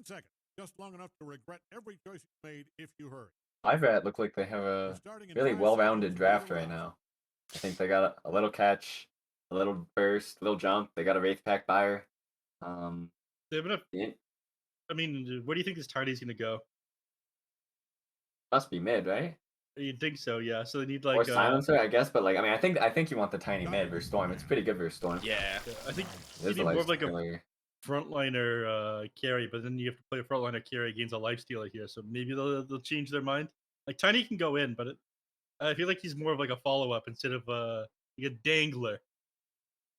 seconds. Just long enough to regret every choice you made if you hurry. 5RAT look like they have a really well-rounded draft right now. I think they got a little catch, a little burst, a little jump. They got a Wraith Pack buyer. They have enough. Yeah, I mean, where do you think this Tiny's gonna go? must be mid, right? You'd think so, yeah. So they need Or like silencer, I guess. But like, I mean, I think you want the tiny mid versus Storm. It's pretty good versus Storm. Yeah. I think It you is need a more of like a lifestealer. frontliner carry, but then you have to play a frontliner carry against a lifestealer here. So maybe they'll change their mind. Like Tiny can go in, but I feel like he's more of like a follow up instead of like a dangler.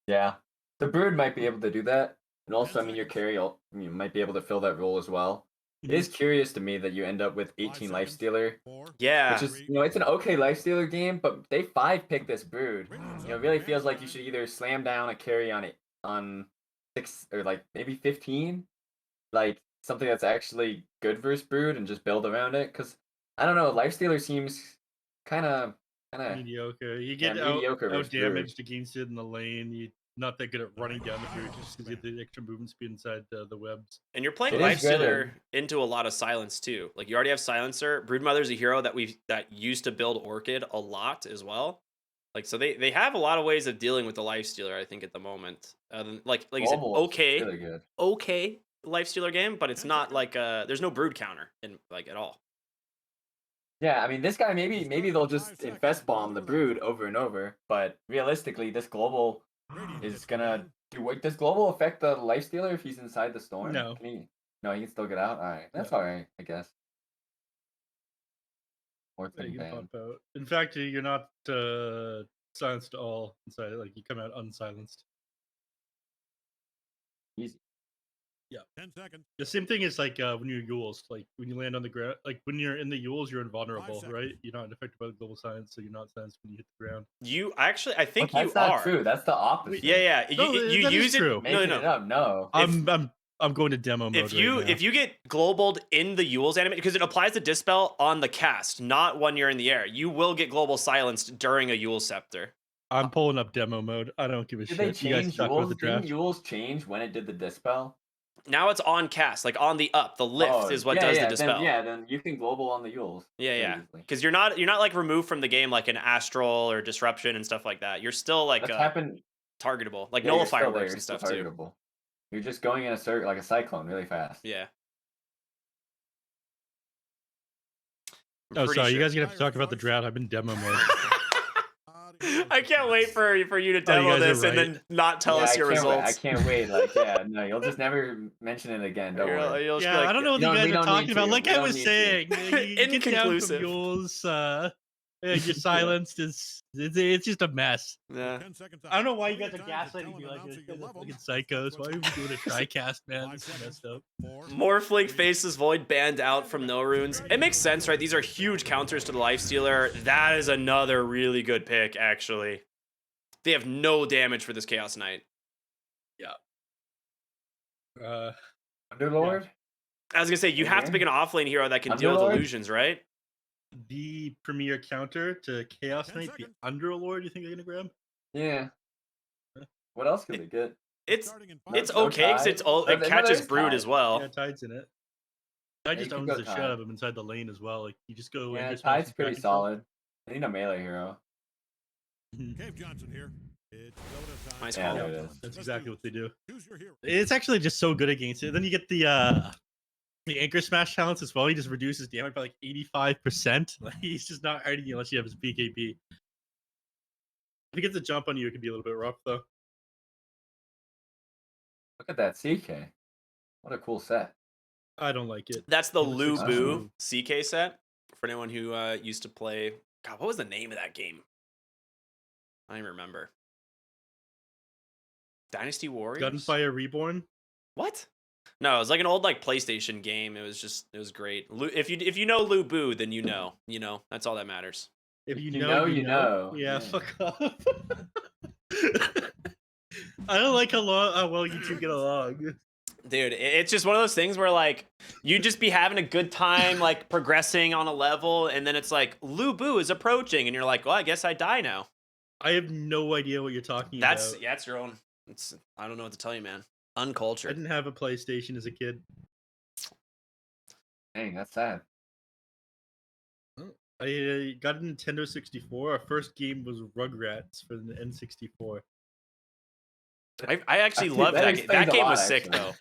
Yeah, the Brood might be able to do that, and also, I mean, your carry you might be able to fill that role as well. It is curious to me that you end up with 18 lifestealer. Yeah. Which is, it's an okay lifestealer game, but they 5-pick this Brood. It really feels like you should either slam down a carry on 6 or like maybe 15, like something that's actually good versus Brood and just build around it. Because I don't know, lifestealer seems kind of mediocre. You get out damaged against it in the lane. You're not that good at running down the Brood just because you get the extra movement speed inside the webs. And you're playing Lifestealer into a lot of silence too. Like you already have Silencer. Broodmother's a hero that used to build Orchid a lot as well. Like so they have a lot of ways of dealing with the Lifestealer, I think, at the moment. Like you said, okay Lifestealer game, but it's not like there's no Brood counter in like at all. Yeah, I mean, this guy, maybe they'll just infest bomb the Brood over and over, but realistically, this global is gonna does global affect the lifestealer if he's inside the storm? No. No, he can still get out? Alright, that's alright, I guess. Or you can pop out. In fact, you're not silenced at all inside it, like you come out unsilenced. Easy. Yeah. 10 seconds. The same thing is like when you're Yules, like when you land on the ground, like when you're in the Yules, you're invulnerable, right? You're not affected by the global silence, so you're not silenced when you hit the ground. I think you are. That's not true. That's the opposite. Yeah. No, you use it. True. No. I'm going to demo mode. If you get globaled in the Yules animation, because it applies the dispel on the cast, not when you're in the air, you will get global silenced during a Yule Scepter. I'm pulling up demo mode. I don't give a shit. Did they change Yules? Didn't Yules change when it did the dispel? Now it's on cast, like on the up. The lift is what does the dispel. Then you can global on the Yules. Yeah. Because you're not like removed from the game like an astral or disruption and stuff like that. You're still like targetable, like nullifier works and stuff too. You're just going in a circle like a cyclone really fast. Yeah. Sorry, you guys are gonna have to talk about the draft. I've been demo mode. I can't wait for you to demo this and then not tell us your results. I can't wait. Like, no, you'll just never mention it again. Don't worry. I don't know what you guys are talking about. Like I was saying, you get down some Yules, your silenced it's just a mess. Yeah. I don't know why you guys are gaslighting me like this. Fucking psychos. Why are we doing a TriCast, man? This is messed up. Morphling Faces Void banned out from NoRunes. It makes sense, right? These are huge counters to the Lifestealer. That is another really good pick, actually. They have no damage for this Chaos Knight. Yeah. Underlord? Yeah. I was gonna say, you have to pick an offlane hero that can deal with illusions, right? The premier counter to Chaos Knight, the Underlord, you think they're gonna grab? Yeah. What else can they get? It's okay because it catches Brood as well. Yeah, Tide's in it. Tide just owns the shit out of him inside the lane as well. Like you just go. Yeah, Tide's pretty solid. I need a melee hero. Cave Johnson here. Nice call. That's exactly what they do. It's actually just so good against it. Then you get the Anchor Smash talents as well. He just reduces damage by like 85%. Like, he's just not hurting you unless you have his PKP. If he gets a jump on you, it could be a little bit rough though. Look at that CK. What a cool set. I don't like it. That's the Lu Bu CK set. For anyone who used to play... God, what was the name of that game? I don't even remember. Dynasty Warriors? Gunfire Reborn? What? No, it was like an old like PlayStation game. It was great. If you know Lu Bu, then you know. That's all that matters. If you know, you know. Yeah, fuck off. I don't like how well you two get along. Dude, it's just one of those things where like you just be having a good time like progressing on a level, and then it's like Lu Bu is approaching, and you're like, well, I guess I die now. I have no idea what you're talking about. That's your own. I don't know what to tell you, man. Uncultured. I didn't have a PlayStation as a kid. Dang, that's sad. I got a Nintendo 64. Our first game was Rugrats for the N64. I actually Dude, loved that that game. explains That a game lot, was sick actually. though.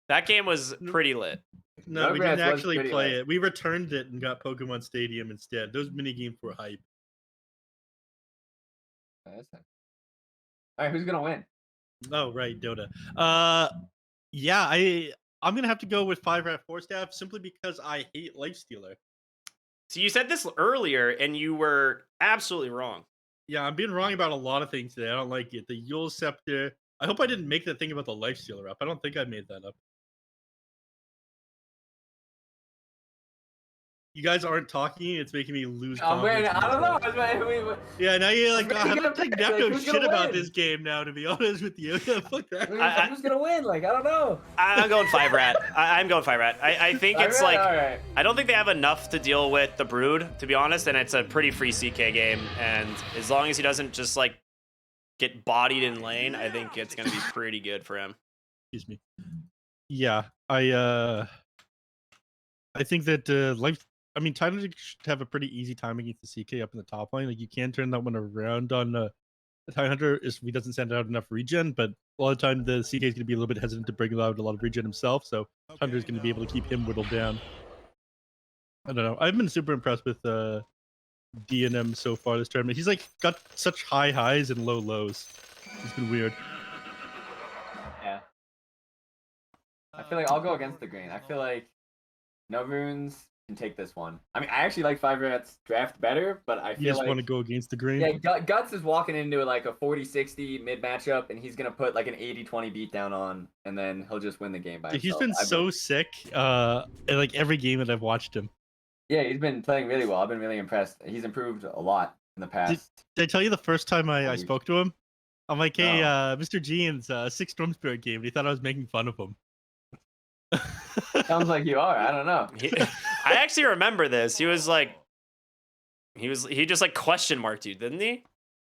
That game was pretty lit. No, we didn't Rugrats was actually pretty play lit. it. We returned it and got Pokemon Stadium instead. Those mini games were hype. All right, who's gonna win? Oh right, Dota. Yeah, I'm gonna have to go with 5RATFORCESTAFF simply because I hate Lifestealer. So you said this earlier, and you were absolutely wrong. Yeah, I'm being wrong about a lot of things today. I don't like it. The Yule Scepter. I hope I didn't make that thing about the Lifestealer up. I don't think I made that up. You guys aren't talking. It's making me lose confidence. I don't know. Yeah, now you're like, Let's I'm make not it taking fair, like, no who's shit gonna about win? this game now, to be honest with you. Fuck that. Who's gonna win? Like, I don't know. I'm going 5RAT. I'm going 5RAT. I think it's like, all right. I don't think they have enough to deal with the Brood, to be honest, and it's a pretty free CK game. And as long as he doesn't just like get bodied in lane, I think it's gonna be pretty good for him. Excuse me. Yeah, I think that Titan should have a pretty easy time against the CK up in the top lane. Like, you can turn that one around on the Titan Hunter if he doesn't send out enough regen, but a lot of the time the CK is going to be a little bit hesitant to bring out a lot of regen himself, so Hunter is going to be able to keep him whittled down. I don't know. I've been super impressed with D&M so far this tournament. He's like got such high highs and low lows. It's been weird. Yeah. I feel like I'll go against the grain. I feel like NoRunes can take this one. I mean, I actually like 5RAT's draft better, but I You feel just like want to go against the grain? yeah, Guts is walking into like a 40-60 mid matchup, and he's gonna put like an 80-20 beat down on, and then he'll just win the game by Dude, himself. he's been so sick in like every game that I've watched him. Yeah, he's been playing really well. I've been really impressed. He's improved a lot in the past. Did I tell you the first time I week. spoke to him? I'm like, hey, No. Mr. Jean's 6 Storm Spirit game. And he thought I was making fun of him. Sounds like you are. I don't know. I actually remember this. He was like, he just like question marked you, didn't he?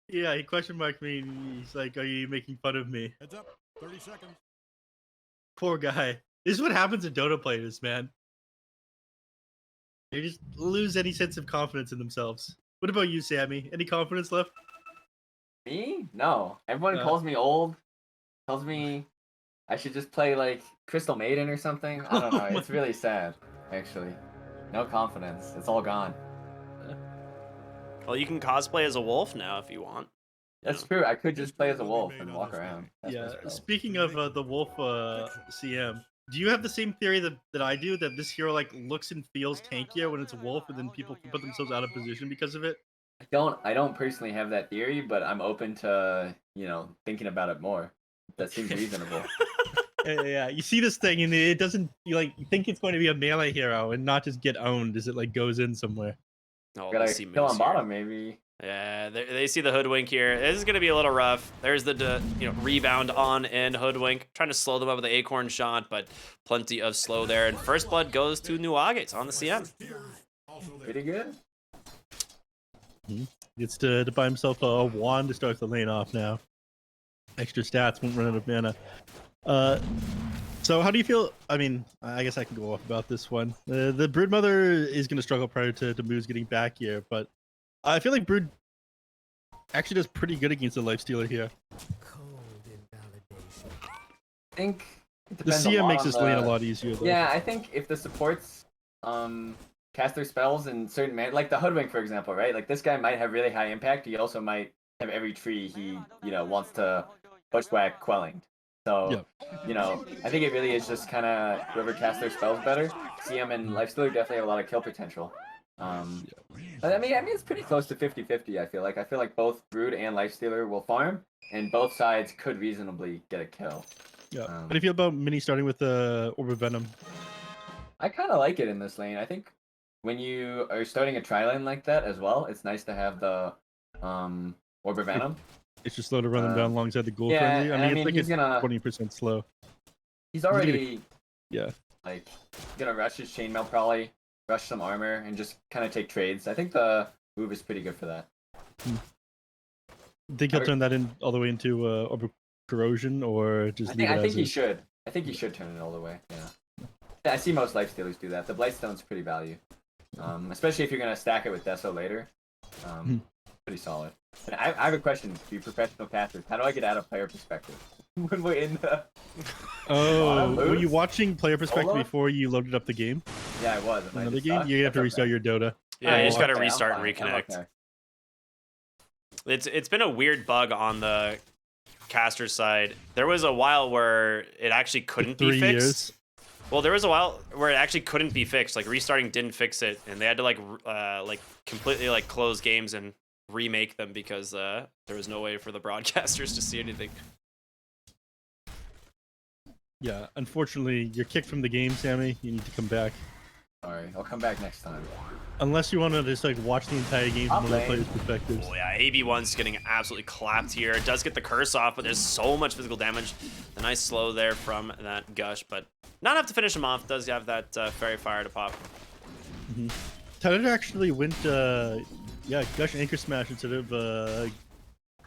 Yeah, he question marked me. And he's like, are you making fun of me? Heads up. 30 seconds. Poor guy. This is what happens to Dota players, man. They just lose any sense of confidence in themselves. What about you, Sammy? Any confidence left? Me? No. Everyone calls me old. Tells me I should just play like Crystal Maiden or something. I don't know. It's really sad, actually. No confidence. It's all gone. Well, you can cosplay as a wolf now if you want. That's true. I could just play as a wolf and walk around. That's Yeah. what's cool. Speaking of the wolf CM, do you have the same theory that I do, that this hero like looks and feels tankier when it's a wolf, and then people can put themselves out of position because of it? I don't personally have that theory, but I'm open to, thinking about it more. That seems reasonable. Yeah, you see this thing and it doesn't, you think it's going to be a melee hero and not just get owned as it like goes in somewhere. Oh, Gotta they see kill Moose on here. bottom, maybe. Yeah, they see the Hoodwink here. This is gonna be a little rough. There's the rebound on and Hoodwink, trying to slow them up with the Acorn shot, but plenty of slow there. And first blood goes to Nuages on the CM. Pretty good. Gets to buy himself a wand to start the lane off now. Extra stats, won't run out of mana. So how do you feel? I mean, I guess I can go off about this one. The Broodmother is going to struggle prior to Moose getting back here, but I feel like Brood actually does pretty good against the Lifestealer here. I think it The depends a CM lot makes on this lane a lot easier, though. Yeah, I think if the supports cast their spells in certain like the Hoodwink, for example, right? Like, this guy might have really high impact. He also might have every tree he wants to bushwhack quelling. So, I think it really is just kind of whoever casts their spells better. CM and Lifestealer definitely have a lot of kill potential. I mean, it's pretty close to 50-50, I feel like. I feel like both Brood and Lifestealer will farm, and both sides could reasonably get a kill. Yeah. How do you feel about Mini starting with the Orb of Venom? I kind of like it in this lane. I think when you are starting a tri-lane like that as well, it's nice to have the Orb of Venom. It's just slow to run them down alongside the Ghoul yeah, Frenzy. I mean, it's like gonna 20% slow. He's already yeah. like gonna rush his chainmail, probably rush some armor, and just kind of take trades. I think the move is pretty good for that. Think he'll turn that in all the way into Orb of Corrosion, or just leave it I as think he is? should. I think he should turn it all the way. Yeah. I see most lifestealers do that. The Blightstone's pretty value. Especially if you're going to stack it with Deso later. Pretty solid. And I have a question for you professional casters. How do I get out of player perspective? When we're in the... Oh, were you watching player perspective Solo? before you loaded up the game? Yeah, I was. Another game? You have to restart your Dota. Yeah, you just got to Okay, I'm restart and fine. I'm reconnect. okay. It's been a weird bug on the caster side. There was a while where it actually couldn't be 3 fixed. years. Well, there was a while where it actually couldn't be fixed. Like restarting didn't fix it, and they had to like completely like close games and remake them because there was no way for the broadcasters to see anything. Yeah, unfortunately, you're kicked from the game, Sammy. You need to come back. Sorry, I'll come back next time. Unless you want to just like watch the entire game I'll from other play. players' perspectives. Oh yeah, AB1's getting absolutely clapped here. It does get the curse off, but there's so much physical damage. A nice slow there from that Gush, but not enough to finish him off. Does have that Fairy Fire to pop. Tyler actually went, yeah, Gush Anchor Smash instead of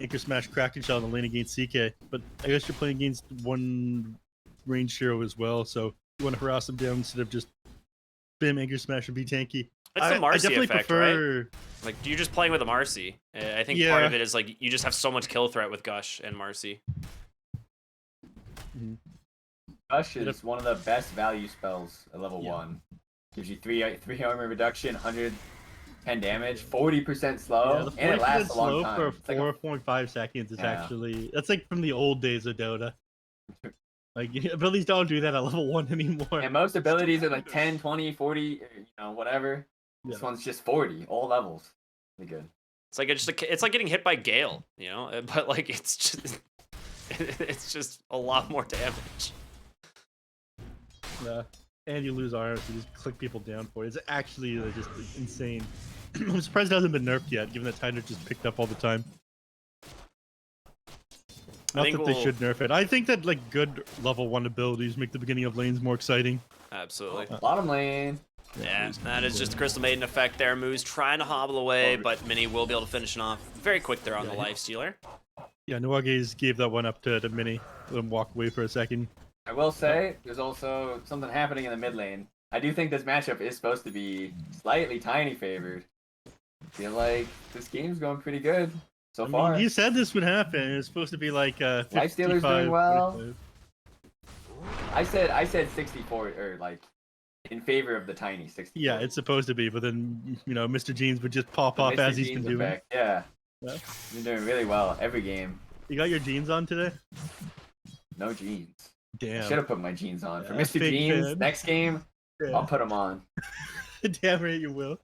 Anchor Smash Kraken Shell in the lane against CK. But I guess you're playing against one range hero as well, so you want to harass him down instead of just spam Anchor Smash and be tanky. It's the Marcy definitely effect, prefer... right? Like, you're just playing with a Marcy. I think part of it is, like, you just have so much kill threat with Gush and Marcy. Gush is one of the best value spells at level 1. Gives you 3 armor reduction, 110 damage, 40% slow, Yeah, the 40% and it lasts a long slow time. for It's like 4.5 seconds is Yeah. actually... That's like from the old days of Dota. Like, abilities don't do that at level 1 anymore. and most abilities are like 10, 20, 40, you know, whatever. This one's just 40, all levels. Pretty good. It's like it's like getting hit by Gale, you know? But, like, it's just a lot more damage. Yeah. And you lose armor, so you just click people down for it. It's actually just insane. I'm surprised it hasn't been nerfed yet, given that Tyler just picked up all the time. Not that they should nerf it. I think that like good level 1 abilities make the beginning of lanes more exciting. Absolutely. Bottom lane. Yeah, that is just the Crystal Maiden effect there. Moose trying to hobble away, but Mini will be able to finish it off very quick there on the Lifestealer. Yeah, Nuages gave that one up to Mini. Let him walk away for a second. I will say, there's also something happening in the mid lane. I do think this matchup is supposed to be slightly Tiny favored. I feel like this game's going pretty good so far. You said this would happen. It's supposed to be like Lifestealer's 55, doing well. 45. I said 64, or like in favor of the Tiny 64. Yeah, it's supposed to be, but then you know Mr. Jeans would just pop off Mr. as he's Jeans been doing. effect, yeah. Yeah. He's doing really well every game. You got your jeans on today? No jeans. I Damn. should have put my jeans on. For Yeah, Mr. big Jeans, fan. next game, Yeah. I'll put them on. Damn right you will.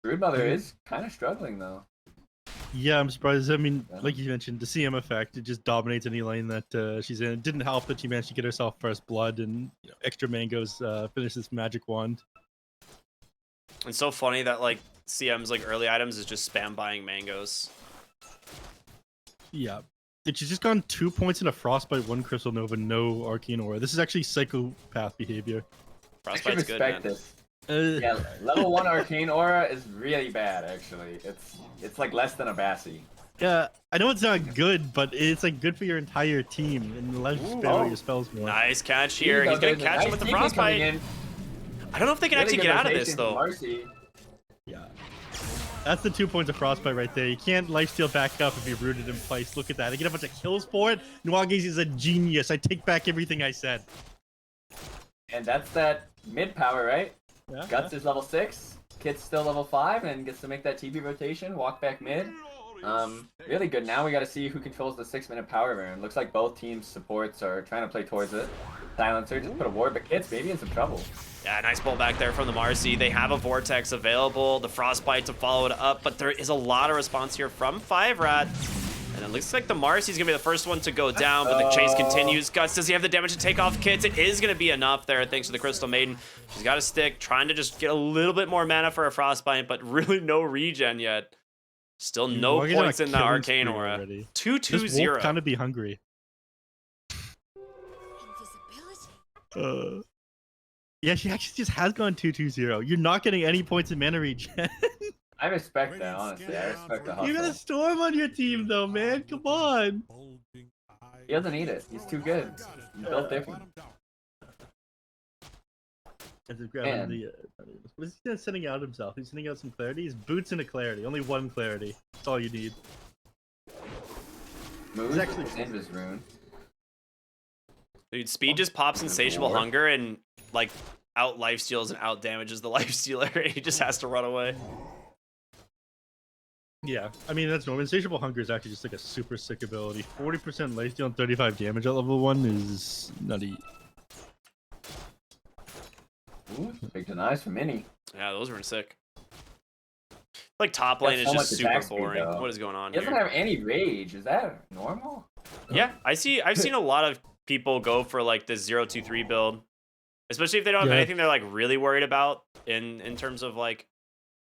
Broodmother is kind of struggling though. Yeah, I'm surprised. I mean, like you mentioned, the CM effect, it just dominates any lane that she's in. It didn't help that she managed to get herself first blood and extra mangoes finish this magic wand. It's so funny that like CM's like early items is just spam buying mangoes. Yeah. She's just gone 2 points in a Frostbite, 1 Crystal Nova, no Arcane Aura. This is actually psychopath behavior. I should Frostbite's good, respect man. this. Yeah, level 1 Arcane Aura is really bad actually. It's like less than a Bassi. Yeah, I know it's not good, but it's like good for your entire team and allows you to spam your spells more. Nice catch here. He's gonna catch him with the Frostbite. I don't know if they can actually get out of this though. Marcy. Yeah. That's the 2 points of Frostbite right there. You can't lifesteal back up if you're rooted in place. Look at that. I get a bunch of kills for it. Nuages is a genius. I take back everything I said. And that's that mid power, right? Yeah, Guts is level 6. Kit's still level 5 and gets to make that TP rotation, walk back mid. Really good. Now we got to see who controls the 6-minute power rune. Looks like both teams' supports are trying to play towards it. Silencer just put a ward, but Kit's maybe in some trouble. Yeah, nice pull back there from the Marcy. They have a Vortex available, the Frostbite to follow it up, but there is a lot of response here from 5RAT. And it looks like the Marcy's gonna be the first one to go down, but the chase continues. Guts, does he have the damage to take off Kits? It is gonna be enough there, thanks to the Crystal Maiden. She's got a stick, trying to just get a little bit more mana for a Frostbite, but really no regen yet. Still no points in the Arcane Aura. 2-2-0. Kind of be hungry. Yeah, she actually just has gone 2-2-0. You're not getting any points in mana regen. I respect that, honestly. I respect the hustle. You got a Storm on your team, though, man. Come on. Bulging eyes. He doesn't need it. He's too good. He's built different. And what is he sending out himself? He's sending out some clarity. He's boots into clarity. Only one clarity. That's all you need. Moves actually Invis rune. Dude, speed just pops insatiable hunger and like out lifesteals and out damages the lifestealer. He just has to run away. Yeah, I mean that's normal. Insatiable hunger is actually just like a super sick ability. 40% lifesteal and 35 damage at level 1 is nutty. Ooh, big denies from Mini. Yeah, those were sick. Like top lane is just super boring. What is going on here? He doesn't have any rage. Is that normal? Yeah, I've seen a lot of people go for like the 0-2-3 build, especially if they don't have anything they're like really worried about in terms of like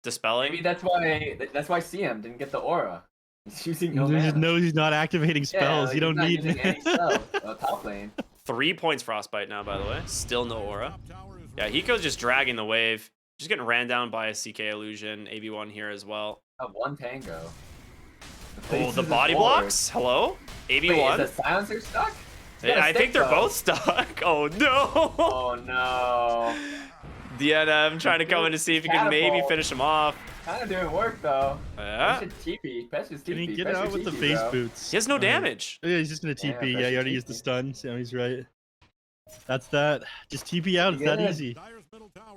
dispelling. Maybe that's why CM didn't get the aura. He's using no mana. He just knows he's not activating spells. Like you don't need any spells. Top lane. 3 points frostbite now, by the way. Still no aura. Yeah, Hiko's just dragging the wave. Just getting ran down by a CK illusion. AB1 here as well. One tango. Oh, the body blocks? Hello? AB1? Wait, is the silencer stuck? I think they're both stuck. Oh no! Oh no! DNM trying to come in to see if he can maybe finish him off. Kind of doing work though. Yeah. TP. Can he get out with the face boots? He has no damage. Yeah, he's just gonna TP. Yeah, he already used the stun. So he's right. That's that. Just TP out. It's that easy.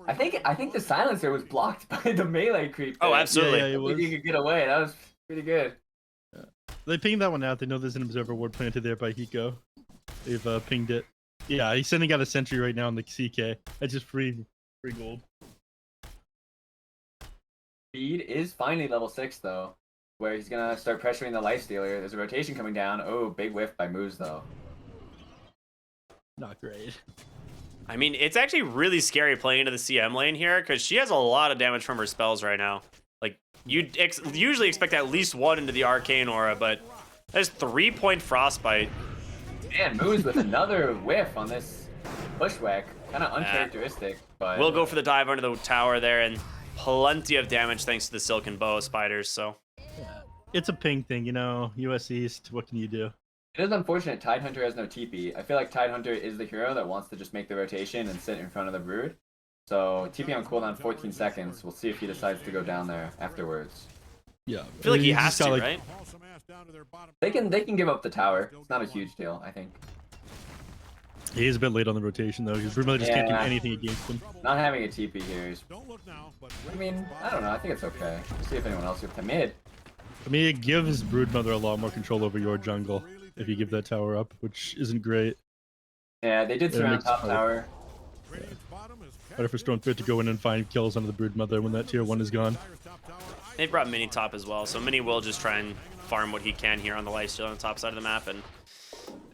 I think the silencer was blocked by the melee creep. Oh, absolutely. Yeah, it was. He could get away. That was pretty good. Yeah. They pinged that one out. They know there's an observer ward planted there by Hiko. They've pinged it. Yeah, he's sending out a sentry right now on the CK. That's just free gold. Speed is finally level 6 though, where he's gonna start pressuring the lifestealer. There's a rotation coming down. Oh, big whiff by moves though. Not great. I mean, it's actually really scary playing into the CM lane here because she has a lot of damage from her spells right now. Like, you'd usually expect at least 1 into the arcane aura, but there's 3-point frostbite. Man, moves with another whiff on this bushwhack. Kind of uncharacteristic, but... We'll go for the dive under the tower there, and plenty of damage thanks to the Silken Boa spiders, so... Yeah. It's a ping thing, you know, US East, what can you do? It is unfortunate Tidehunter has no TP. I feel like Tidehunter is the hero that wants to just make the rotation and sit in front of the Brood. So TP on cooldown 14 seconds. We'll see if he decides to go down there afterwards. Yeah. I feel like he has to, right? They can give up the tower. It's not a huge deal, I think. He is a bit late on the rotation though, because Broodmother just can't do anything against him. Not having a TP here is... I mean, I don't know. I think it's okay. We'll see if anyone else gets to mid. I mean, it gives Broodmother a lot more control over your jungle if you give that tower up, which isn't great. Yeah, they did surround top tower. Yeah. Better for Stormfit to go in and find kills under the Broodmother when that tier 1 is gone. They brought Mini top as well, so Mini will just try and farm what he can here on the lifesteal on the top side of the map. And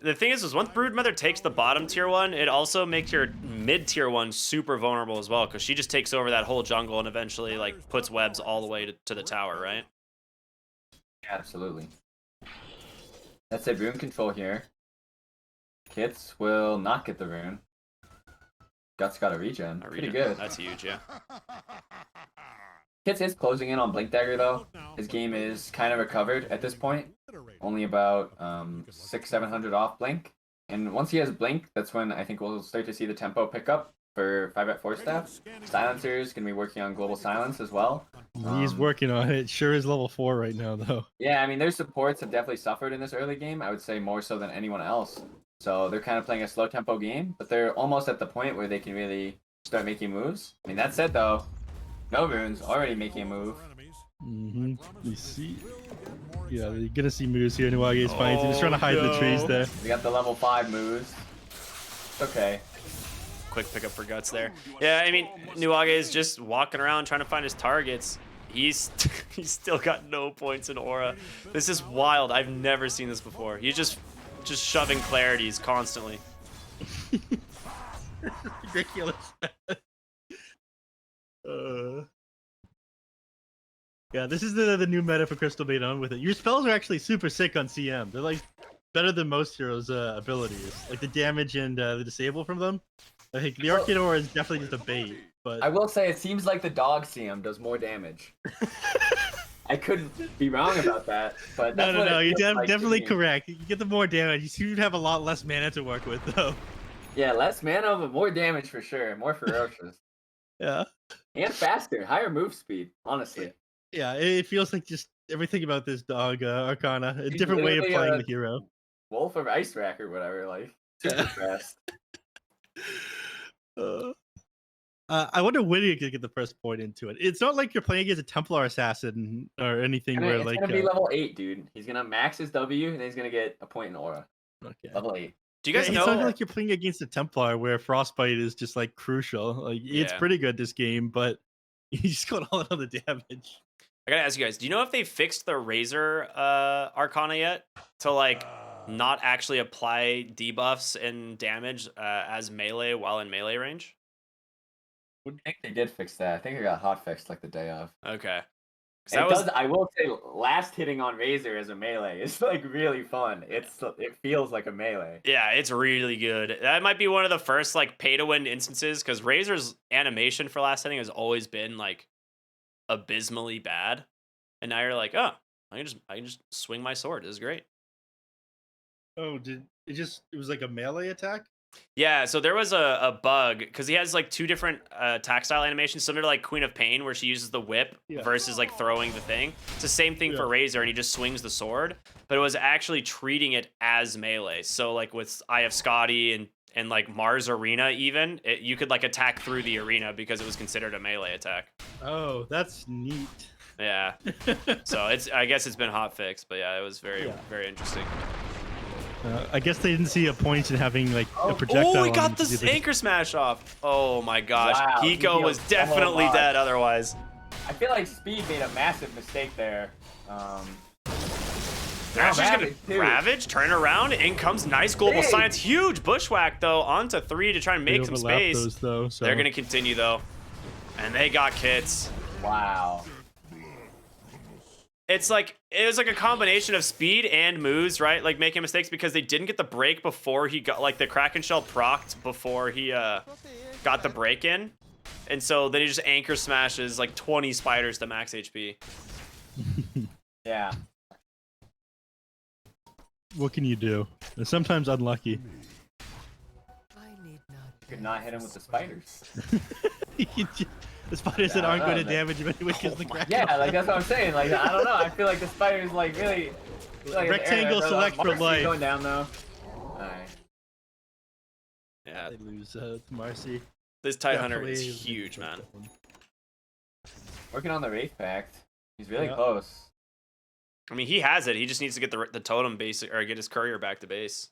the thing is once Broodmother takes the bottom tier 1, it also makes your mid tier 1 super vulnerable as well, because she just takes over that whole jungle and eventually like puts webs all the way to the tower, right? Absolutely. That's a rune control here. Kits will not get the rune. Guts got a regen. Pretty good. That's huge, yeah. Kits is closing in on Blink Dagger though. His game is kind of recovered at this point. Only about 600-700 off Blink. And once he has Blink, that's when I think we'll start to see the tempo pick up for 5RATFORCESTAFF. Silencer's gonna be working on Global Silence as well. He's working on it. Sure is level 4 right now though. Yeah, I mean their supports have definitely suffered in this early game. I would say more so than anyone else. So they're kind of playing a slow tempo game, but they're almost at the point where they can really start making moves. I mean that said though, NoRunes already making a move. You see, yeah, you're gonna see moves here. Nuage's finds him. He's trying to hide the trees there. We got the level 5 moves. Okay. Quick pickup for Guts there. Yeah, I mean, Nuage is just walking around trying to find his targets. He's still got no points in aura. This is wild. I've never seen this before. He's just shoving clarities constantly. Ridiculous. Yeah, this is the new meta for Crystal Bait on with it. Your spells are actually super sick on CM. They're like better than most heroes' abilities. Like the damage and the disable from them. I think the Arcane Aura is definitely just a bait. But I will say it seems like the dog CM does more damage. I could be wrong about that, but that's No. You're like definitely correct. You get the more damage. You seem to have a lot less mana to work with, though. Yeah, less mana, but more damage for sure. More ferocious. Yeah. And faster. Higher move speed, honestly. Yeah, it feels like just everything about this dog, Arcana. A He's different way of literally playing a the hero. Wolf of Ice Rack or whatever, like super fast. I wonder when you could get the first point into it. It's not like you're playing against a Templar assassin or anything where It's like gonna be level 8, dude. He's gonna max his W and then he's gonna get a point in aura. okay. Level 8. Do you guys It's know? not like you're playing against a Templar where Frostbite is just like crucial. Like it's Yeah. pretty good this game, but you just got all of the damage. I gotta ask you guys, do you know if they fixed the Razor Arcana yet to like not actually apply debuffs and damage as melee while in melee range? I think they did fix that. I think it got hotfixed like the day of. Okay. I will say, last hitting on Razor as a melee is like really fun. It feels like a melee. Yeah, it's really good. That might be one of the first like pay to win instances because Razor's animation for last hitting has always been like abysmally bad, and now you're like, oh, I can just swing my sword. This is great. Oh, it was like a melee attack? Yeah, so there was a bug because he has like two different attack style animations, similar to like Queen of Pain, where she uses the whip versus like throwing the thing. It's the same thing for Razor, and he just swings the sword, but it was actually treating it as melee. So like with Eye of Scotty and like Mars Arena, even you could like attack through the arena because it was considered a melee attack. Oh, that's neat. Yeah. So I guess it's been hot fixed, but yeah, it was very interesting. I guess they didn't see a point in having like a projectile. Oh, he got this anchor smash off. Oh my gosh, Wow, Hiko was definitely dead otherwise. I feel like Speed made a massive mistake there. They're actually gonna Ravage, turn around, in comes nice global science, huge bushwhack though, onto 3 to try and make some space. Those, though, so. They're gonna continue though, and they got kits. Wow. It was like a combination of speed and moves, right? Like making mistakes because they didn't get the break before he got like the Kraken Shell procced before he got the break in. And so then he just anchor smashes like 20 spiders to max HP. Yeah. What can you do? They're sometimes unlucky. You could not hit him with the spiders. The spiders that aren't going to damage him anyway because the Kraken. Yeah, like that's what I'm saying. Like I don't know. I feel like the spiders like really. Like Rectangle select for life. Going down though. Alright. Yeah. They lose to Marcy. This Tide Hunter is huge, man. Working on the Wraith Pact. He's really close. I mean, he has it. He just needs to get the totem base or get his courier back to base.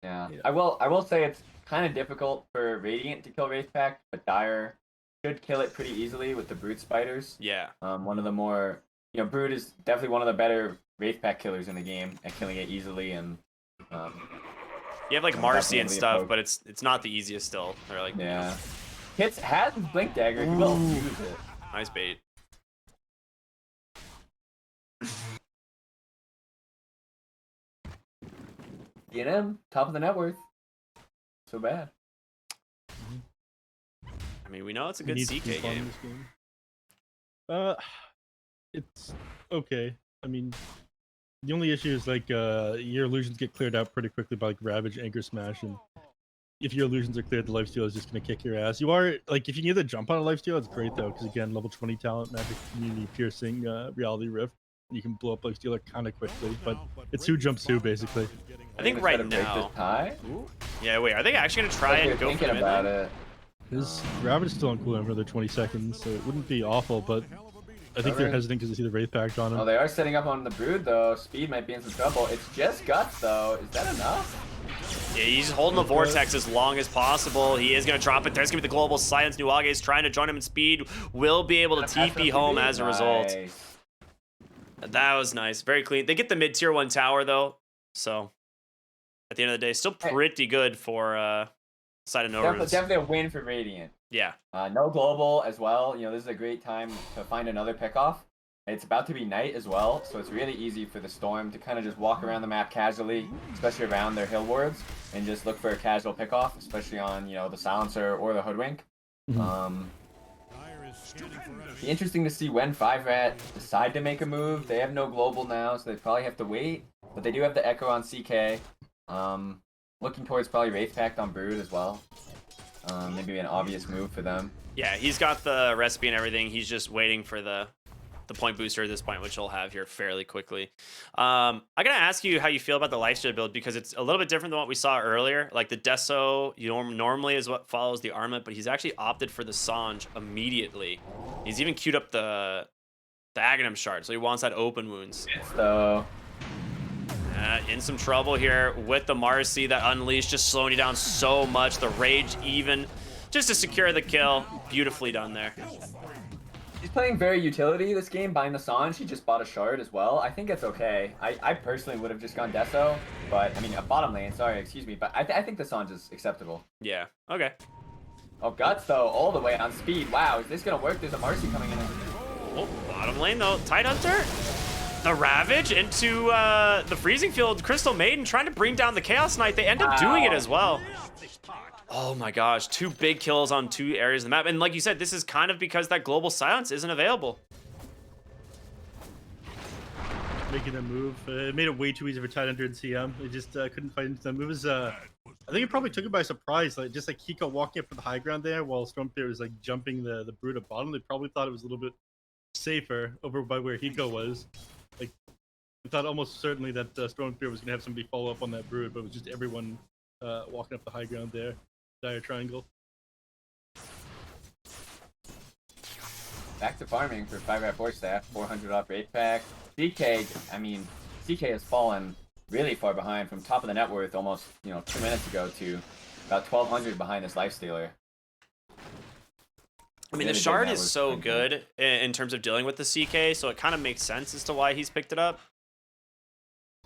Yeah. I will say it's kind of difficult for Radiant to kill Wraith Pact, but Dire should kill it pretty easily with the Brood Spiders. Yeah. One of the more, Brood is definitely one of the better Wraith Pact killers in the game at killing it easily, and you have like Marcy and stuff, but it's not the easiest still. They're like Hits has his Blink Dagger. He will use it. Nice bait. Top of the net worth. So bad. I mean, we know it's a good CK game. It's okay. I mean, the only issue is like your illusions get cleared out pretty quickly by like Ravage, Anchor Smash, and if your illusions are cleared, the lifesteal is just gonna kick your ass. You are like if you need to jump on a lifesteal, it's great though, because again, level 20 talent, magic, community, piercing, reality rift, you can blow up lifesteal kind of quickly. But it's who jumps who basically. I think right now. Yeah, wait. Are they actually gonna try and go for the about it? His Ravage is still on cooldown for another 20 seconds, so it wouldn't be awful, but I think they're hesitant because they see the Wraith Pact on him. Oh, they are setting up on the Brood though. Speed might be in some trouble. It's just Guts though. Is that enough? Yeah, he's holding the Vortex as long as possible. He is going to drop it. There's going to be the Global Science. Nuage is trying to join him in speed. Will be able to TP home as a result. That was nice. Very clean. They get the mid-tier 1 tower, though. So, at the end of the day, still pretty good for side of NoRunes. Definitely a win for Radiant. Yeah. No global as well. This is a great time to find another pickoff. It's about to be night as well, so it's really easy for the Storm to kind of just walk around the map casually, especially around their hill wards, and just look for a casual pickoff, especially on, the Silencer or the Hoodwink. Be interesting to see when 5RAT decide to make a move. They have no global now, so they probably have to wait. But they do have the Echo on CK. Looking towards probably Wraith Pact on Brood as well. Maybe an obvious move for them. Yeah, he's got the recipe and everything. He's just waiting for the point booster at this point, which he'll have here fairly quickly. I gotta ask you how you feel about the lifesteal build, because it's a little bit different than what we saw earlier. Like the Deso normally is what follows the Armlet, but he's actually opted for the Sange immediately. He's even queued up the Aghanim shard, so he wants that open wounds. So In some trouble here with the Marcy. That Unleash just slowing you down so much. The Rage even just to secure the kill. Beautifully done there. he's playing very utility this game, buying the Sange. He just bought a shard as well. I think it's okay. I personally would have just gone Deso, but I mean, a bottom lane, sorry, excuse me, but I think the Sange is acceptable. Yeah, okay. Oh, Guts though, all the way on speed. Wow, is this gonna work? There's a Marcy coming in. Oh, bottom lane though. Tidehunter. The Ravage into the Freezing Field. Crystal Maiden trying to bring down the Chaos Knight. They end up doing it as well. Oh my gosh, 2 big kills on 2 areas of the map. And like you said, this is kind of because that global silence isn't available. Making a move. It made it way too easy for Tidehunter and CM. They just couldn't fight into that move. I think it probably took it by surprise. Like just like Hiko walking up for the high ground there while Stormpeer was like jumping the Brood at bottom. They probably thought it was a little bit safer over by where Hiko was. Like I thought almost certainly that Stormpeer was gonna have somebody follow up on that Brood, but it was just everyone walking up the high ground there. Dire triangle. Back to farming for 5RATFORCESTAFF, 400 off Wraith Pact. CK, I mean, CK has fallen really far behind from top of the net worth almost, 2 minutes ago to about 1200 behind this Lifestealer. I mean, the shard is so good in terms of dealing with the CK, so it kind of makes sense as to why he's picked it up.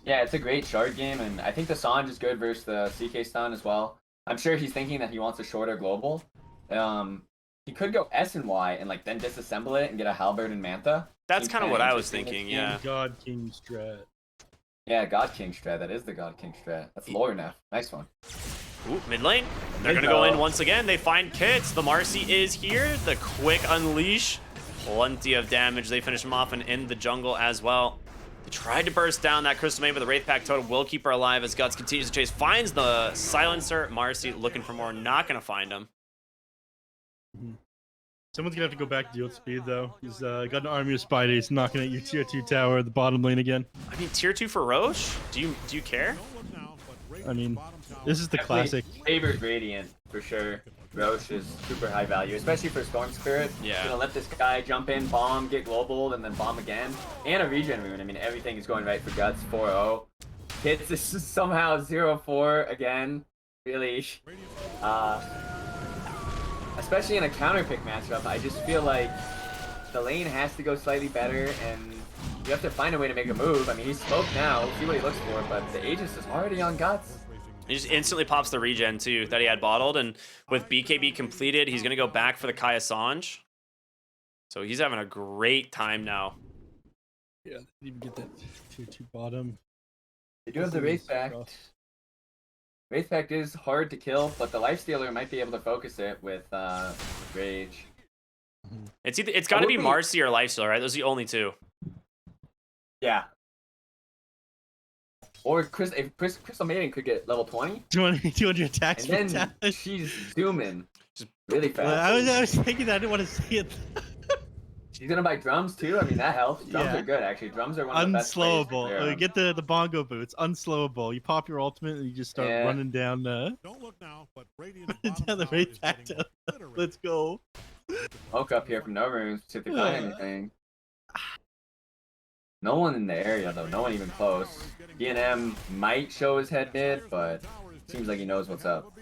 Yeah, it's a great shard game, and I think the Sange is good versus the CK stun as well. I'm sure he's thinking that he wants a shorter global. He could go S and Y and like then disassemble it and get a Halberd and Mantha. That's kind of what I was thinking, yeah. God King strat. Yeah, God King strat. That is the God King strat. That's lore neph. Nice one. Ooh, mid lane. They're going to go in once again. They find kits. The Marcy is here. The quick unleash. Plenty of damage. They finish him off and end the jungle as well. They tried to burst down that Crystal Maiden, but the Wraith Pact totem will keep her alive as Guts continues to chase. Finds the Silencer. Marcy looking for more. Not going to find him. Someone's gonna have to go back to deal with speed though. He's got an army of Spideys knocking at your tier 2 tower at the bottom lane again. I mean, tier 2 for Roche? Do you care? I mean, this is the classic. Favored Radiant for sure. Roche is super high value, especially for Storm Spirit. Yeah. Gonna let this guy jump in, bomb, get global, and then bomb again. And a regen rune. I mean, everything is going right for Guts. 4-0. Hits is somehow 0-4 again. Really. Especially in a counter pick matchup, I just feel like the lane has to go slightly better, and you have to find a way to make a move. I mean, he's smoked now. We'll see what he looks for, but the Aegis is already on Guts. He just instantly pops the regen too that he had bottled, and with BKB completed, he's gonna go back for the Kaya Sange. So he's having a great time now. Yeah, even get that tier 2 bottom. They do have the Wraith Pact. Wraith Pact is hard to kill, but the Lifestealer might be able to focus it with Rage. It's got to be Marcy or Lifestealer, right? Those are the only 2. Yeah. Or if Crystal Maiden could get level 20. 200 attacks. And then she's zooming really fast. Well, I was thinking that I didn't want to see it. She's gonna buy drums too. I mean, that helps. Drums are good, actually. Drums are one of the best players to clear Unslowable. on. Get the bongo boots. Unslowable. You pop your ultimate and you just start running down the. Don't look now, but Radiant's Down the Wraith Pact. Let's go. Smoke up here from NoRunes. See if they find anything. No one in the area though. No one even close. DNM might show his head mid, but seems like he knows what's up.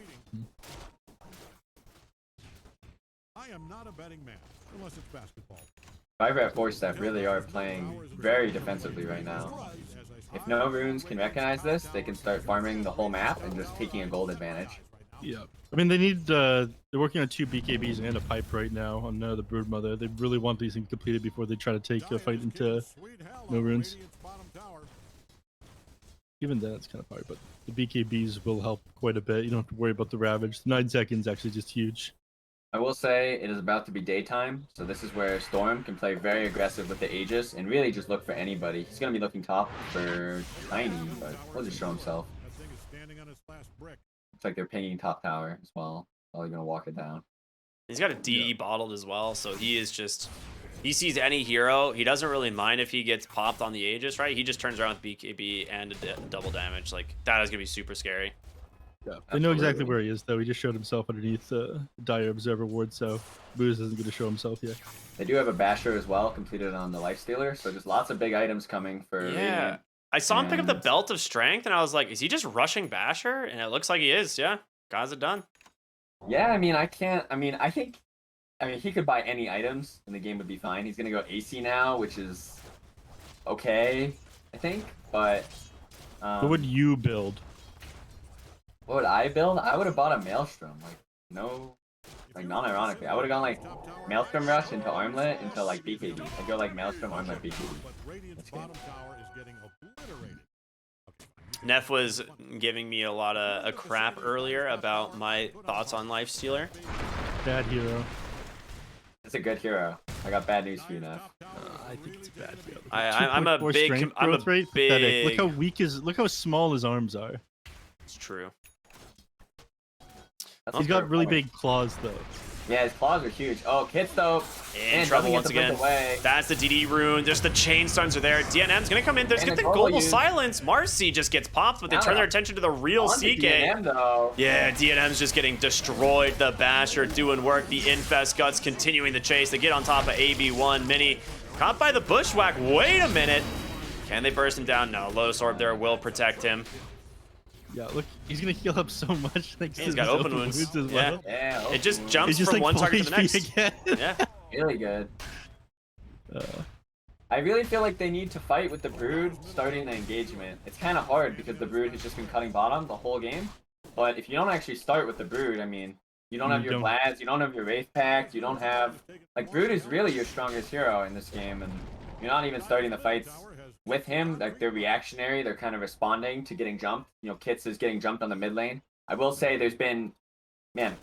I am not a betting man, unless it's basketball. 5RATFORCESTAFF really are playing very defensively right now. If NoRunes can recognize this, they can start farming the whole map and just taking a gold advantage. Yeah. I mean, they need. They're working on 2 BKBs and a pipe right now on the Broodmother. They really want these things completed before they try to take a fight into NoRunes. Even that's kind of hard, but the BKBs will help quite a bit. You don't have to worry about the Ravage. 9 seconds actually just huge. I will say it is about to be daytime, so this is where Storm can play very aggressive with the Aegis and really just look for anybody. He's going to be looking top for Tiny, but he'll just show himself. Looks like they're pinging top tower as well. Probably going to walk it down. He's got a DD bottled as well, so he is just... He sees any hero. He doesn't really mind if he gets popped on the Aegis, right? He just turns around with BKB and a double damage. Like, that is going to be super scary. Yeah, they know exactly where he is, though. He just showed himself underneath Dire Observer Ward, so Booz isn't going to show himself yet. They do have a Basher as well, completed on the Lifestealer, so just lots of big items coming for Radiant. I saw him pick up the Belt of Strength, and I was like, is he just rushing Basher? And it looks like he is, yeah. Guys are done. Yeah, I mean, I think he could buy any items, and the game would be fine. He's going to go AC now, which is okay, I think, but... what would you build? What would I build? I would have bought a Maelstrom. Like, no... Like, non-ironically. I would have gone, like, Maelstrom Rush into Armlet into, like, BKB. I'd go, like, Maelstrom, Armlet, BKB. That's good. Neph was giving me a lot of crap earlier about my thoughts on Lifestealer. Bad hero. It's a good hero. I got bad news for you, Neff. I think it's a bad hero. I'm a big... Pathetic. Look how weak look how small his arms are. It's true. He's got really big claws, though. Yeah, his claws are huge. Oh, Kit's though. In trouble once again. That's the DD rune. Just the chain stuns are there. DNM's gonna come in. There's gonna be global silence. Marcy just gets popped, but they turn their attention to the real CK. Yeah, DNM's just getting destroyed. The Basher doing work. The Infest Guts continuing the chase. They get on top of AB1. Mini caught by the Bushwhack. Wait a minute. Can they burst him down? No. Lotus Orb there will protect him. Yeah, look, he's gonna heal up so much. He's got open wounds as well. Yeah, it just jumps from one target to the next. Again. Yeah, really good. I really feel like they need to fight with the Brood starting the engagement. It's kind of hard because the Brood has just been cutting bottom the whole game. But if you don't actually start with the Brood, I mean, you don't have your Vlads, you don't have your Wraith Pact, you don't have... Like, Brood is really your strongest hero in this game, and you're not even starting the fights with him. Like, they're reactionary, they're kind of responding to getting jumped. You know, Kits is getting jumped on the mid lane. I will say there's been, man,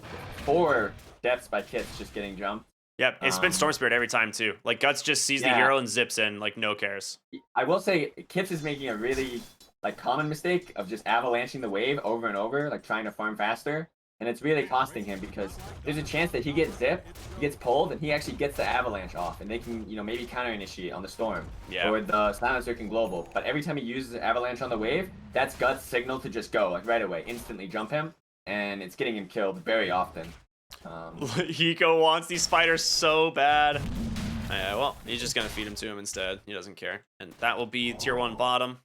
4 deaths by Kits just getting jumped. Yep, it's been Storm Spirit every time, too. Like, Guts just sees the hero and zips in, like, no cares. I will say, Kits is making a really, like, common mistake of just avalanching the wave over and over, like, trying to farm faster. And it's really costing him because there's a chance that he gets zipped, he gets pulled, and he actually gets the avalanche off. And they can, you know, maybe counter-initiate on the Storm. Yeah. Or the Silencer can global. But every time he uses avalanche on the wave, that's Guts' signal to just go, like, right away. Instantly jump him. And it's getting him killed very often. Hiko wants these fighters so bad. Yeah, well, he's just going to feed him to him instead. He doesn't care. And that will be tier 1 bottom.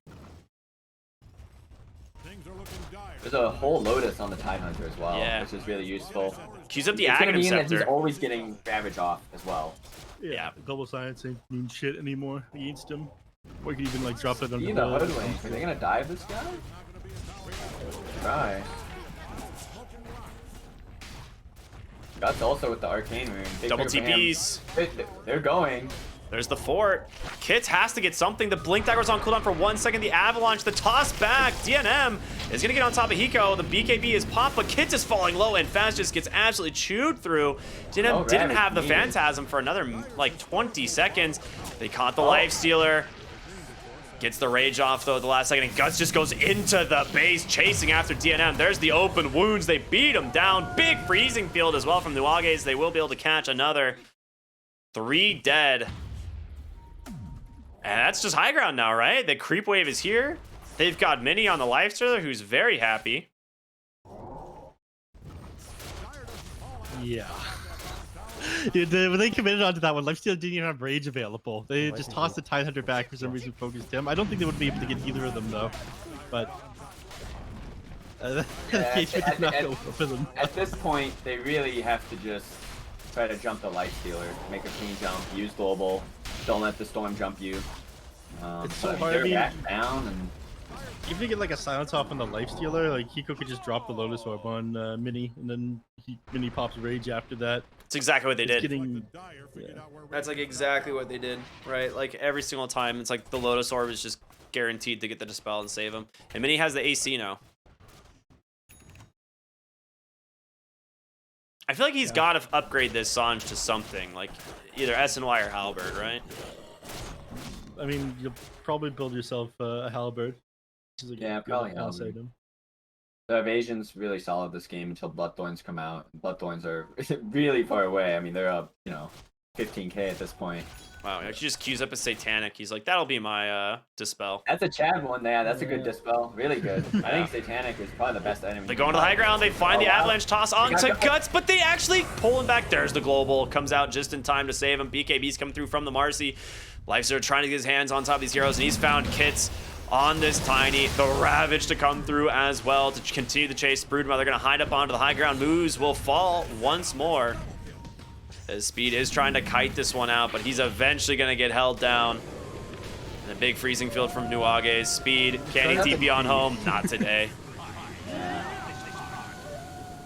There's a whole Lotus on the Tidehunter as well, which is really useful. Queues up the Aghanim Scepter. He's always getting Ravage off as well. Yeah, global silence ain't mean shit anymore against him. Or you can even like drop it on the Hoodwink. Are they gonna dive this guy? Try. Guts also with the Arcane Rune. Double TPs. They're going. There's the fort. Kits has to get something. The Blink Dagger's on cooldown for 1 second. The Avalanche, the toss back. DNM is going to get on top of Hiko. The BKB is popped, but Kits is falling low, and Faz just gets absolutely chewed through. DNM didn't have the Phantasm for another, like, 20 seconds. They caught the Lifestealer. Gets the rage off, though, at the last second, and Guts just goes into the base, chasing after DNM. There's the open wounds. They beat him down. Big freezing field as well from the Nuages. They will be able to catch another. 3 dead. And that's just high ground now, right? The creep wave is here. They've got Mini on the Lifestealer, who's very happy. Yeah. Dude, when they committed onto that one, Lifestealer didn't even have Rage available. They just tossed the Tidehunter back for some reason, focused him. I don't think they would be able to get either of them, though. But... At this point, they really have to just try to jump the Lifestealer, make a clean jump, use global. Don't let the Storm jump you. It's so hard. Back down and... Even to get like a silence off on the Lifestealer, like Hiko could just drop the Lotus Orb on Mini, and then Mini pops Rage after that. It's exactly what they did. Yeah. That's like exactly what they did, right? Like every single time, it's like the Lotus Orb is just guaranteed to get the Dispel and save him. And Mini has the AC now. I feel like he's got to upgrade this Sanj to something like either SNY or Halberd, right? I mean, you'll probably build yourself a halberd. Which is a good probably boss halberd. item. The evasion's really solid this game until Bloodthorns come out. Bloodthorns are really far away. I mean, they're up, 15k at this point. Wow, he just queues up a Satanic. He's like, that'll be my Dispel. That's a Chad one. Yeah, that's a good Dispel. Really good. I think Satanic is probably the best enemy. They go into the high ground. They find the Avalanche toss onto Guts, but they actually pull him back. There's the global. Comes out just in time to save him. BKB's coming through from the Marcy. Lifestealer trying to get his hands on top of these heroes, and he's found Kits on this Tiny. The Ravage to come through as well to continue the chase. Broodmother going to hide up onto the high ground. Moose will fall once more. As Speed is trying to kite this one out, but he's eventually going to get held down. And a big freezing field from Nuage's. Speed, can he TP on home? Not today.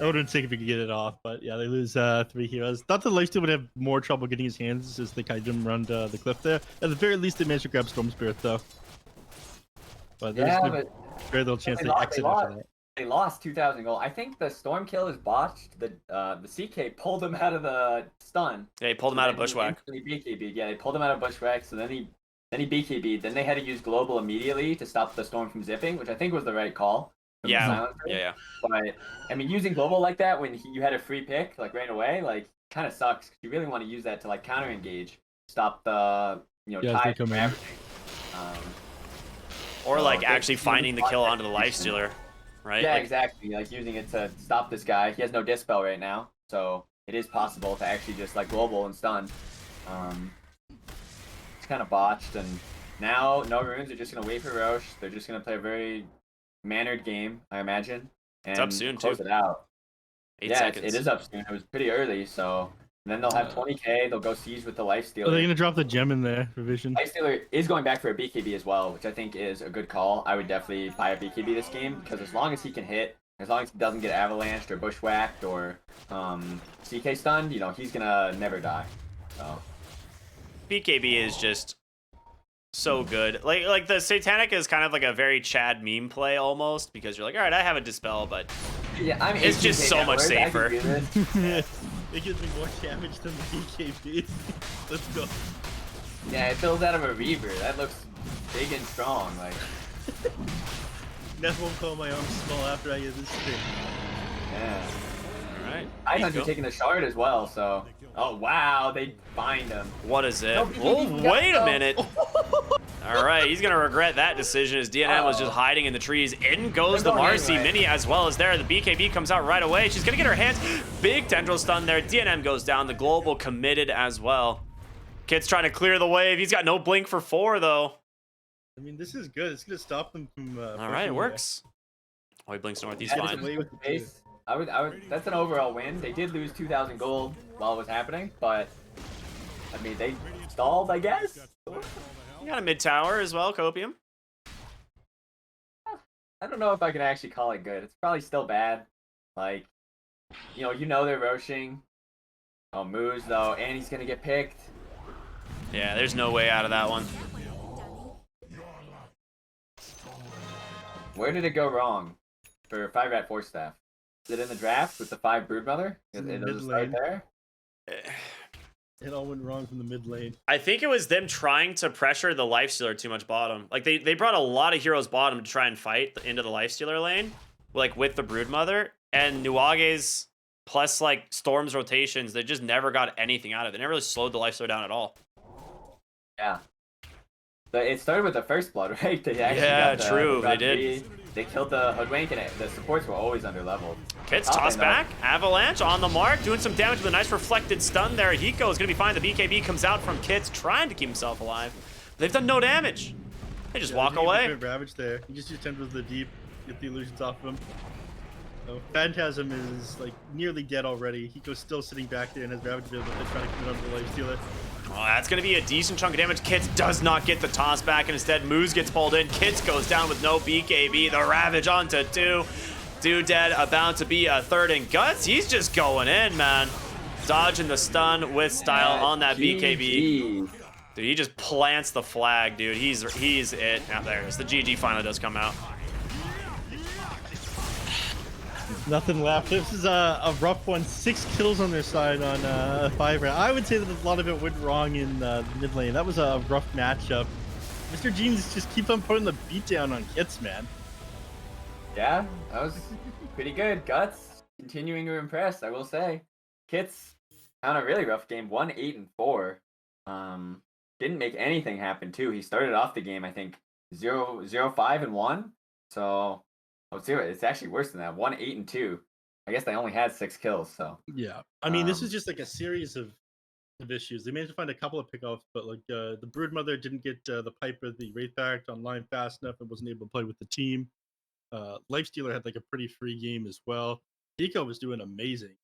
I wouldn't think if he could get it off, but yeah, they lose 3 heroes. Thought the Lifesteal would have more trouble getting his hands as they kited him around the cliff there. At the very least, they managed to grab Storm Spirit, though. But there's very little chance they exit after that. They lost 2,000 gold. I think the Storm kill is botched. The CK pulled him out of the stun. Yeah, he pulled him out of Bushwhack. Yeah, they pulled him out of Bushwhack, so then he BKB'd. Then they had to use Global immediately to stop the Storm from zipping, which I think was the right call. Yeah. But, I mean, using Global like that when you had a free pick, like, right away, like, kind of sucks. You really want to use that to, like, counter-engage. Stop the, tide from averaging. Or, like, actually finding the kill onto the Lifestealer. Right? Yeah, exactly. Like using it to stop this guy. He has no Dispel right now, so it is possible to actually just like global and stun. It's kind of botched, and now NoRunes are just gonna wait for Roche. They're just gonna play a very mannered game, I imagine, and it's up soon close too. it out. 8 seconds. It is up soon. It was pretty early, so. And then they'll have 20k. They'll go siege with the Lifestealer. Are they gonna drop the gem in there for Vision? Lifestealer is going back for a BKB as well, which I think is a good call. I would definitely buy a BKB this game because as long as he can hit, as long as he doesn't get avalanched or bushwhacked or CK stunned, he's gonna never die. So BKB is just so good. Like the Satanic is kind of like a very Chad meme play almost because you're like, all right, I have a Dispel, but yeah, it's just so much safer. It gives me more damage than the BKB. Let's go. Yeah, it fills out of a Reaver. That looks big and strong. Like. Neph won't call my arms small after I get this thing. Yeah. All right. Icons are taking the shard as well, so. Oh wow, they bind him. What is it? No, Oh, wait a minute. All right, he's gonna regret that decision as DNM was just hiding in the trees. In goes the Marcy Mini as well as there. The BKB comes out right away. She's gonna get her hands. Big tendril stun there. DNM goes down. The global committed as well. Kid's trying to clear the wave. He's got no blink for 4 though. I mean, this is good. It's gonna stop them from. All right, it works. Oh, he blinks north. He's fine. I would. That's an overall win. They did lose 2,000 gold while it was happening, but I mean, they stalled, I guess. You got a mid tower as well, Copium. I don't know if I can actually call it good. It's probably still bad. Like, they're roshing. Oh, Moose though, and he's gonna get picked. Yeah, there's no way out of that one. Where did it go wrong for 5RATFORCESTAFF? Is it in the draft with the 5 Broodmother? It was right there. It all went wrong from the mid lane. I think it was them trying to pressure the Lifestealer too much bottom. Like they brought a lot of heroes bottom to try and fight into the Lifestealer lane, like with the Broodmother and Nuage's plus like Storm's rotations. They just never got anything out of it. They never really slowed the Lifestealer down at all. Yeah. But it started with the first blood, right? They actually got true. They did. They killed the Hoodwink, and the supports were always under leveled. Kits toss back. Avalanche on the mark, doing some damage with a nice reflected stun there. Hiko is going to be fine. The BKB comes out from Kits, trying to keep himself alive. They've done no damage. They just walk away. Ravage there. You just use Tendrils the deep, get the illusions off of him. So Phantasm is like nearly dead already. Hiko's still sitting back there and has Ravage able to try to commit onto the Lifestealer. Oh, that's going to be a decent chunk of damage. Kits does not get the toss back, and instead Moose gets pulled in. Kits goes down with no BKB. The Ravage onto 2. 2 dead, about to be a 3rd, and Guts, he's just going in, man. Dodging the stun with style on that BKB. Dude, he just plants the flag, dude. He's it. Now there it is. The GG finally does come out. Nothing left. This is a rough one. 6 kills on their side on 5RAT. I would say that a lot of it went wrong in the mid lane. That was a rough matchup. Mr. Jeans just keeps on putting the beat down on Kits, man. Yeah, that was pretty good. Guts continuing to impress, I will say. Kits on a really rough game, 1-8-4. Didn't make anything happen too. He started off the game, I think, 0-5-1. So let's see, it's actually worse than that. 1-8-2. I guess they only had 6 kills. So yeah, I mean, this is just like a series of issues. They managed to find a couple of pickoffs, but like the Broodmother didn't get the Piper, the Wraith Pact online fast enough and wasn't able to play with the team. Lifestealer had like a pretty free game as well. Hiko was doing amazing.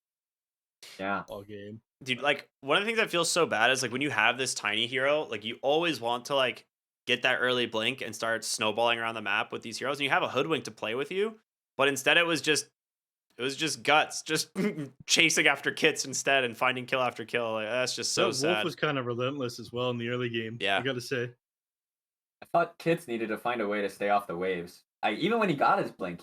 Yeah, all game. Dude, like one of the things that feels so bad is like when you have this tiny hero, like you always want to like get that early blink and start snowballing around the map with these heroes, and you have a hoodwink to play with you, but instead it was just guts, just chasing after kits instead and finding kill after kill. Like that's just so Wolf sad. was kind of relentless as well in the early game. Yeah. I gotta say. I thought Kits needed to find a way to stay off the waves. Even when he got his blink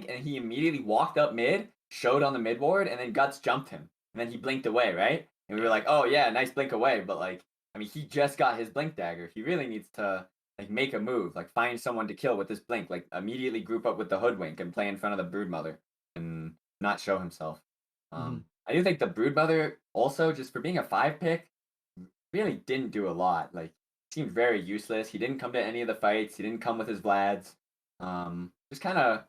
and he immediately walked up mid, showed on the mid ward, and then Guts jumped him. And then he blinked away, right? And we were like, oh yeah, nice blink away. But like, I mean, he just got his blink dagger. He really needs to like make a move, like find someone to kill with this blink, like immediately group up with the hoodwink and play in front of the Broodmother and not show himself. I do think the Broodmother also, just for being a 5 pick, really didn't do a lot. Like, seemed very useless. He didn't come to any of the fights. He didn't come with his Vlads. Just kind of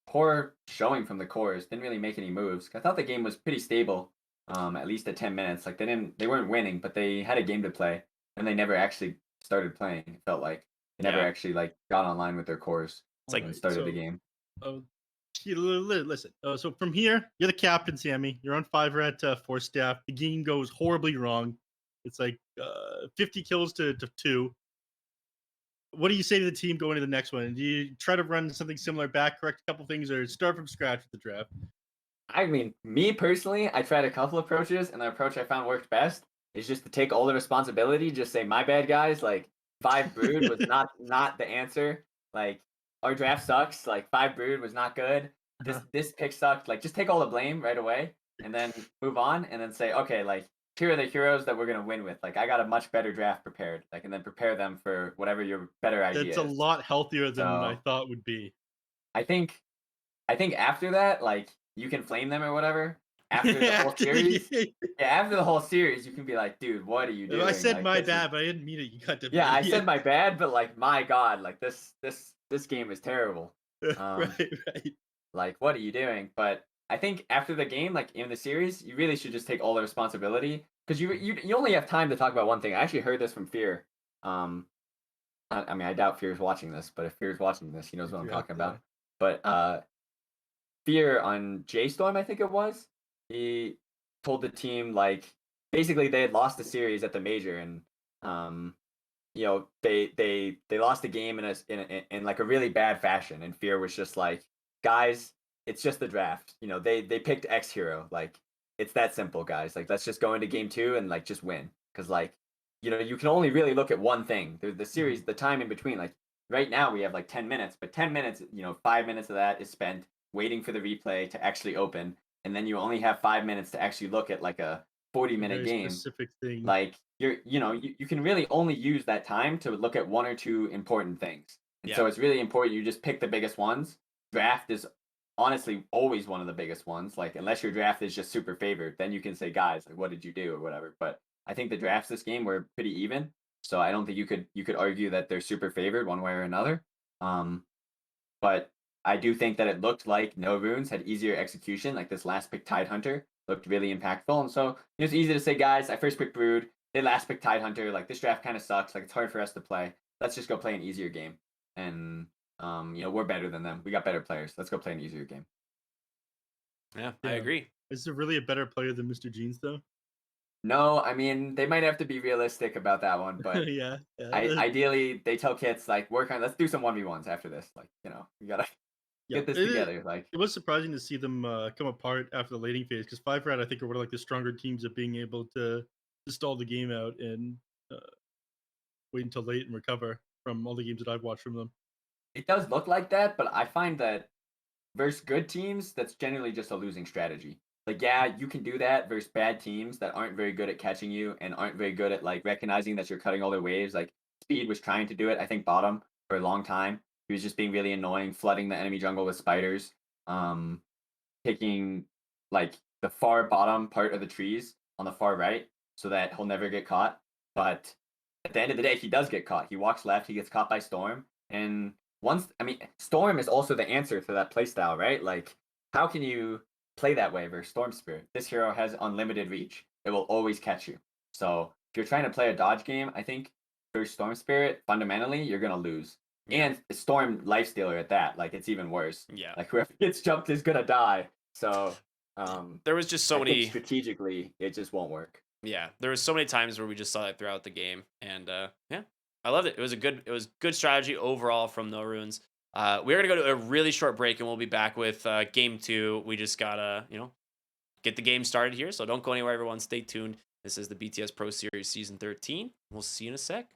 poor showing from the cores. Didn't really make any moves. I thought the game was pretty stable. At least at 10 minutes. Like they weren't winning, but they had a game to play, and they never actually started playing. It felt like they never actually like got online with their cores. It's like and started the game. Listen. So from here, you're the captain, Sammy. You're on 5RATFORCESTAFF. The game goes horribly wrong. It's like 50 kills to 2. What do you say to the team going to the next one? Do you try to run something similar back, correct a couple things, or start from scratch with the draft? I mean, me personally, I tried a couple approaches, and the approach I found worked best is just to take all the responsibility. Just say, my bad, guys. Like 5 Brood was not the answer. Like our draft sucks. Like 5 Brood was not good. This pick sucked. Like just take all the blame right away, and then move on, and then say, okay, like here are the heroes that we're gonna win with. Like I got a much better draft prepared. Like and then prepare them for whatever your better idea That's is. a lot healthier than So, I thought would be. I think after that, like you can flame them or whatever. After the whole series, after the whole series, you can be like, dude, what are you doing? I said like, my bad, but I didn't mean it. You got to. Yeah, I said my bad, but like, my God, like this game is terrible. Right. Like, what are you doing? But I think after the game, like in the series, you really should just take all the responsibility because you only have time to talk about one thing. I actually heard this from Fear. I mean, I doubt Fear's watching this, but if Fear's watching this, he knows what I'm talking about. But Fear on JStorm, I think it was, he told the team like basically they had lost the series at the major, and you know they lost the game in like a really bad fashion, and Fear was just like, guys, it's just the draft. You know, they picked X hero. Like it's that simple, guys. Like let's just go into game 2 and like just win, because like you know you can only really look at one thing. The series, the time in between, like right now we have like 10 minutes, but 10 minutes, you know, 5 minutes of that is spent waiting for the replay to actually open, and then you only have 5 minutes to actually look at like a 40-minute game. Specific thing. Like you can really only use that time to look at 1 or 2 important things. And so it's really important you just pick the biggest ones. Draft is honestly always one of the biggest ones. Like unless your draft is just super favored, then you can say, guys, like what did you do or whatever. But I think the drafts this game were pretty even. So I don't think you could argue that they're super favored one way or another. But I do think that it looked like NoRunes had easier execution. Like this last pick Tidehunter looked really impactful. And so it's easy to say, guys, I first picked Brood. They last picked Tidehunter. Like this draft kind of sucks. Like it's hard for us to play. Let's just go play an easier game. And you know, we're better than them. We got better players. Let's go play an easier game. Yeah, I agree. Is there really a better player than Mr. Jeans though? No, I mean they might have to be realistic about that one, but yeah. Ideally they tell Kits like let's do some 1v1s after this. Like, you know, we gotta get this together. Like it was surprising to see them come apart after the laning phase, because 5RAT I think are one of like the stronger teams at being able to stall the game out and wait until late and recover from all the games that I've watched from them. It does look like that, but I find that versus good teams, that's generally just a losing strategy. Like, yeah, you can do that versus bad teams that aren't very good at catching you and aren't very good at like recognizing that you're cutting all their waves. Like Speed was trying to do it, I think bottom for a long time. He was just being really annoying, flooding the enemy jungle with spiders, picking like the far bottom part of the trees on the far right so that he'll never get caught. But at the end of the day, he does get caught. He walks left, he gets caught by Storm. And Storm is also the answer to that playstyle, right? Like, how can you play that way versus Storm Spirit? This hero has unlimited reach. It will always catch you. So if you're trying to play a dodge game, I think versus Storm Spirit, fundamentally, you're gonna lose. Yeah. And Storm Lifestealer at that, like it's even worse. Yeah. Like whoever gets jumped is gonna die. So there was just so I think many strategically it just won't work. Yeah, there was so many times where we just saw that throughout the game, and yeah, I loved it. It was good strategy overall from NoRunes. We're gonna go to a really short break, and we'll be back with game 2. We just gotta get the game started here, so don't go anywhere, everyone. Stay tuned. This is the BTS Pro Series Season 13. We'll see you in a sec.